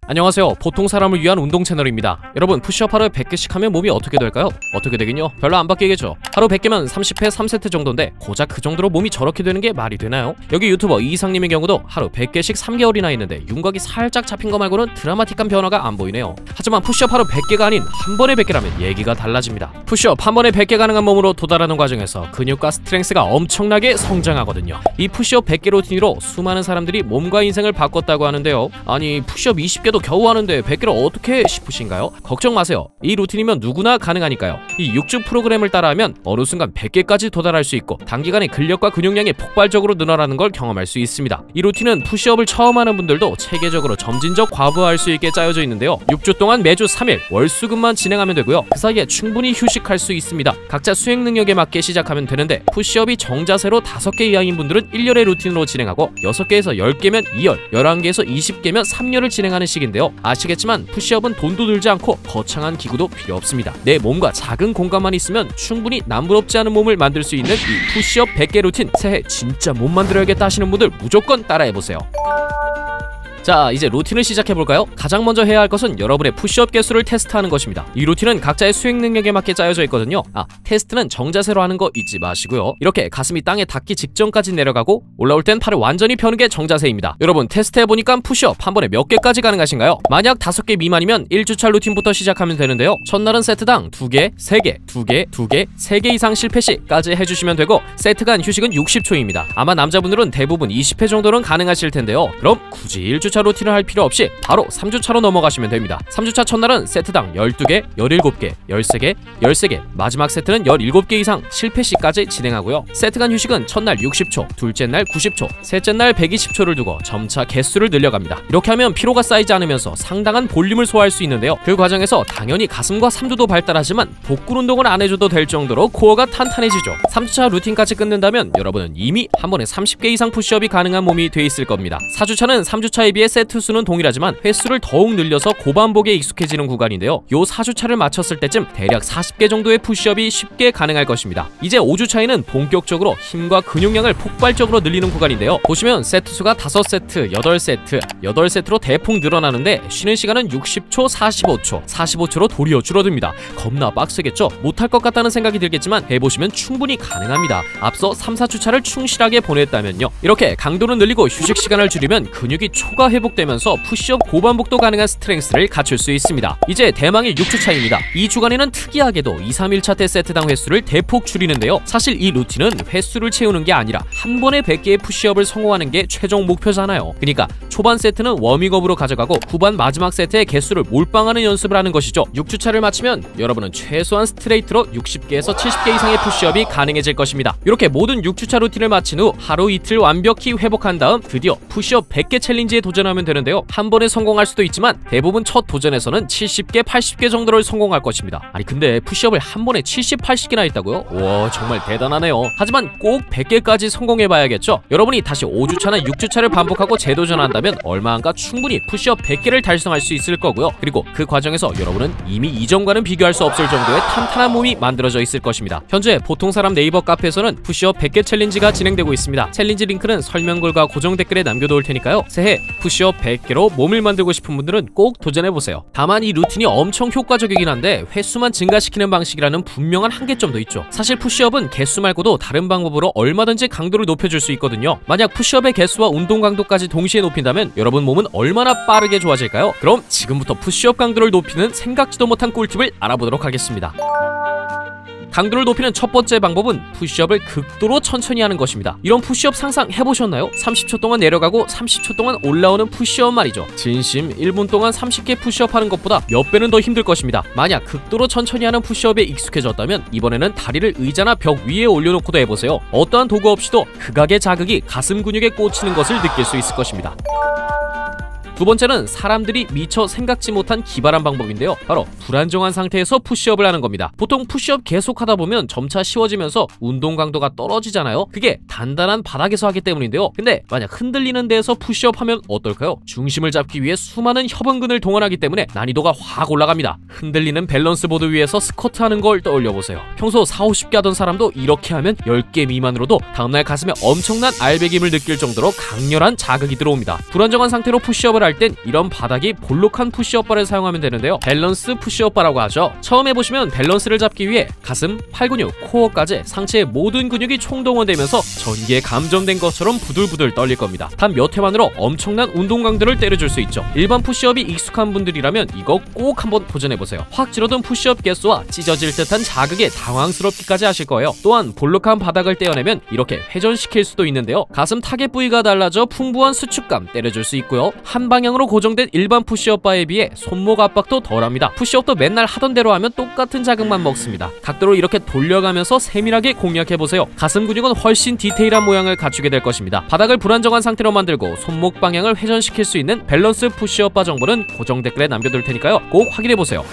안녕하세요. 보통 사람을 위한 운동 채널입니다. 여러분, 푸시업 하루에 100개씩 하면 몸이 어떻게 될까요? 어떻게 되긴요? 별로 안 바뀌겠죠. 하루 100개면 30회 3세트 정도인데 고작 그 정도로 몸이 저렇게 되는 게 말이 되나요? 여기 유튜버 이상님의 경우도 하루 100개씩 3개월이나 했는데 윤곽이 살짝 잡힌 거 말고는 드라마틱한 변화가 안 보이네요. 하지만 푸시업 하루 100개가 아닌 한 번에 100개라면 얘기가 달라집니다. 푸시업 한 번에 100개 가능한 몸으로 도달하는 과정에서 근육과 스트렝스가 엄청나게 성장하거든요. 이 푸시업 100개 루틴으로 수많은 사람들이 몸과 인생을 바꿨다고 하는데요. 아니, 푸시업 20개도 겨우 하는데 100개를 어떻게 해 싶으신가요? 걱정 마세요. 이 루틴이면 누구나 가능하니까요. 이 6주 프로그램을 따라하면 어느 순간 100개까지 도달할 수 있고 단기간에 근력과 근육량이 폭발적으로 늘어나는 걸 경험할 수 있습니다. 이 루틴은 푸시업을 처음 하는 분들도 체계적으로 점진적 과부하할 수 있게 짜여져 있는데요. 6주 동안 매주 3일 월수금만 진행하면 되고요. 그 사이에 충분히 휴식할 수 있습니다. 각자 수행 능력에 맞게 시작하면 되는데 푸시업이 정자세로 5개 이하인 분들은 1열의 루틴으로 진행하고 6개에서 10개면 2열, 11개에서 20개면 3열을 진행하는 식인데요. 아시겠지만 푸시업은 돈도 들지 않고 거창한 기구도 필요 없습니다. 내 몸과 작은 공간만 있으면 충분히 남부럽지 않은 몸을 만들 수 있는 이 푸시업 100개 루틴, 새해 진짜 몸 만들어야겠다 하시는 분들 무조건 따라해보세요. 자, 이제 루틴을 시작해볼까요? 가장 먼저 해야 할 것은 여러분의 푸시업 개수를 테스트하는 것입니다. 이 루틴은 각자의 수행 능력에 맞게 짜여져 있거든요. 테스트는 정자세로 하는 거 잊지 마시고요. 이렇게 가슴이 땅에 닿기 직전까지 내려가고 올라올 땐 팔을 완전히 펴는 게 정자세입니다. 여러분, 테스트해보니까 푸시업 한 번에 몇 개까지 가능하신가요? 만약 5개 미만이면 1주차 루틴부터 시작하면 되는데요. 첫날은 세트당 2개, 3개, 2개, 2개, 3개 이상 실패 시까지 해주시면 되고 세트 간 휴식은 60초입니다. 아마 남자분들은 대부분 20회 정도는 가능하실 텐데요. 그럼 굳이 1주차 루틴을 할 필요 없이 바로 3주차로 넘어가시면 됩니다. 3주차 첫날은 세트당 12개, 17개, 13개, 13개, 마지막 세트는 17개 이상 실패 시까지 진행하고요. 세트 간 휴식은 첫날 60초, 둘째 날 90초, 셋째 날 120초를 두고 점차 개수를 늘려갑니다. 이렇게 하면 피로가 쌓이지 않으면서 상당한 볼륨을 소화할 수 있는데요. 그 과정에서 당연히 가슴과 삼두도 발달하지만 복근 운동은 안 해줘도 될 정도로 코어가 탄탄해지죠. 3주차 루틴까지 끝낸다면 여러분은 이미 한 번에 30개 이상 푸시업이 가능한 몸이 돼 있을 겁니다. 4주차는 3주차에 비해 세트 수는 동일하지만 횟수를 더욱 늘려서 고반복에 익숙해지는 구간인데요. 요 4주차를 마쳤을 때쯤 대략 40개 정도의 푸시업이 쉽게 가능할 것입니다. 이제 5주차에는 본격적으로 힘과 근육량을 폭발적으로 늘리는 구간인데요. 보시면 세트 수가 5세트, 8세트, 8세트로 대폭 늘어나는데 쉬는 시간은 60초, 45초, 45초로 도리어 줄어듭니다. 겁나 빡세겠죠? 못할 것 같다는 생각이 들겠지만 해보시면 충분히 가능합니다. 앞서 3, 4주차를 충실하게 보냈다면요. 이렇게 강도를 늘리고 휴식 시간을 줄이면 근육이 초과 회복되면서 푸시업 고반복도 가능한 스트렝스를 갖출 수 있습니다. 이제 대망의 6주차입니다. 이 주간에는 특이하게도 2, 3일차 때 세트당 횟수를 대폭 줄이는데요. 사실 이 루틴은 횟수를 채우는 게 아니라 한 번에 100개의 푸시업을 성공하는 게 최종 목표잖아요. 그러니까 초반 세트는 워밍업으로 가져가고 후반 마지막 세트의 개수를 몰빵하는 연습을 하는 것이죠. 6주차를 마치면 여러분은 최소한 스트레이트로 60개에서 70개 이상의 푸시업이 가능해질 것입니다. 이렇게 모든 6주차 루틴을 마친 후 하루 이틀 완벽히 회복한 다음 드디어 푸시업 100개 챌린지에 도전하면 되는데요. 한 번에 성공할 수도 있지만 대부분 첫 도전에서는 70개, 80개 정도를 성공할 것입니다. 아니 근데 푸시업을 한 번에 70, 80개나 했다고요? 와, 정말 대단하네요. 하지만 꼭 100개까지 성공해봐야겠죠? 여러분이 다시 5주차나 6주차를 반복하고 재도전한다면 얼마 안가 충분히 푸시업 100개를 달성할 수 있을 거고요. 그리고 그 과정에서 여러분은 이미 이전과는 비교할 수 없을 정도의 탄탄한 몸이 만들어져 있을 것입니다. 현재 보통 사람 네이버 카페에서는 푸시업 100개 챌린지가 진행되고 있습니다. 챌린지 링크는 설명글과 고정 댓글에 남겨놓을 테니까요. 새해 푸시업 100개로 몸을 만들고 싶은 분들은 꼭 도전해보세요. 다만 이 루틴이 엄청 효과적이긴 한데 횟수만 증가시키는 방식이라는 분명한 한계점도 있죠. 사실 푸시업은 개수 말고도 다른 방법으로 얼마든지 강도를 높여줄 수 있거든요. 만약 푸시업의 개수와 운동 강도까지 동시에 높인다면 여러분 몸은 얼마나 빠르게 좋아질까요? 그럼 지금부터 푸시업 강도를 높이는 생각지도 못한 꿀팁을 알아보도록 하겠습니다. 강도를 높이는 첫 번째 방법은 푸시업을 극도로 천천히 하는 것입니다. 이런 푸시업 상상 해보셨나요? 30초 동안 내려가고 30초 동안 올라오는 푸시업 말이죠. 진심 1분 동안 30개 푸시업 하는 것보다 몇 배는 더 힘들 것입니다. 만약 극도로 천천히 하는 푸시업에 익숙해졌다면 이번에는 다리를 의자나 벽 위에 올려놓고도 해보세요. 어떠한 도구 없이도 극악의 자극이 가슴 근육에 꽂히는 것을 느낄 수 있을 것입니다. 두 번째는 사람들이 미처 생각지 못한 기발한 방법인데요. 바로 불안정한 상태에서 푸시업을 하는 겁니다. 보통 푸시업 계속하다 보면 점차 쉬워지면서 운동 강도가 떨어지잖아요. 그게 단단한 바닥에서 하기 때문인데요. 근데 만약 흔들리는 데에서 푸시업 하면 어떨까요? 중심을 잡기 위해 수많은 협응근을 동원하기 때문에 난이도가 확 올라갑니다. 흔들리는 밸런스 보드 위에서 스쿼트 하는 걸 떠올려보세요. 평소 4, 50개 하던 사람도 이렇게 하면 10개 미만으로도 다음날 가슴에 엄청난 알배김을 느낄 정도로 강렬한 자극이 들어옵니다. 불안정한 상태로 푸시업을 할 땐 이런 바닥이 볼록한 푸시업바를 사용하면 되는데요. 밸런스 푸시업바라고 하죠. 처음 해보시면 밸런스를 잡기 위해 가슴, 팔 근육, 코어까지 상체의 모든 근육이 총동원되면서 전기에 감전된 것처럼 부들부들 떨릴 겁니다. 단 몇 회만으로 엄청난 운동 강도를 때려줄 수 있죠. 일반 푸시업이 익숙한 분들이라면 이거 꼭 한번 도전해보세요. 확 줄어든 푸시업 개수와 찢어질 듯한 자극에 당황스럽기까지 하실 거예요. 또한 볼록한 바닥을 떼어내면 이렇게 회전시킬 수도 있는데요. 가슴 타겟 부위가 달라져 풍부한 수축감 때려줄 수 있고요. 한 방향으로 고정된 일반 푸시업 바에 비해 손목 압박도 덜합니다. 푸시업도 맨날 하던 대로 하면 똑같은 자극만 먹습니다. 각도를 이렇게 돌려가면서 세밀하게 공략해보세요. 가슴 근육은 훨씬 디테일한 모양을 갖추게 될 것입니다. 바닥을 불안정한 상태로 만들고 손목 방향을 회전시킬 수 있는 밸런스 푸시업 바 정보는 고정 댓글에 남겨둘 테니까요. 꼭 확인해보세요.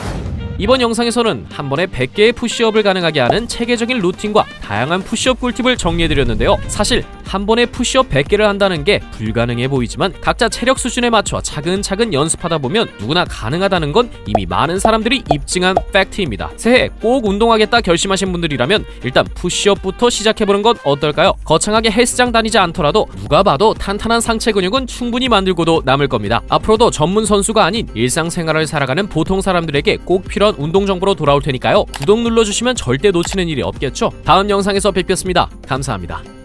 이번 영상에서는 한 번에 100개의 푸시업을 가능하게 하는 체계적인 루틴과 다양한 푸시업 꿀팁을 정리해드렸는데요. 사실 한 번에 푸시업 100개를 한다는 게 불가능해 보이지만 각자 체력 수준에 맞춰 차근차근 연습하다 보면 누구나 가능하다는 건 이미 많은 사람들이 입증한 팩트입니다. 새해 꼭 운동하겠다 결심하신 분들이라면 일단 푸시업부터 시작해보는 건 어떨까요? 거창하게 헬스장 다니지 않더라도 누가 봐도 탄탄한 상체 근육은 충분히 만들고도 남을 겁니다. 앞으로도 전문 선수가 아닌 일상생활을 살아가는 보통 사람들에게 꼭 필요한 운동 정보로 돌아올 테니까요. 구독 눌러주시면 절대 놓치는 일이 없겠죠? 다음 영상에서 뵙겠습니다. 감사합니다.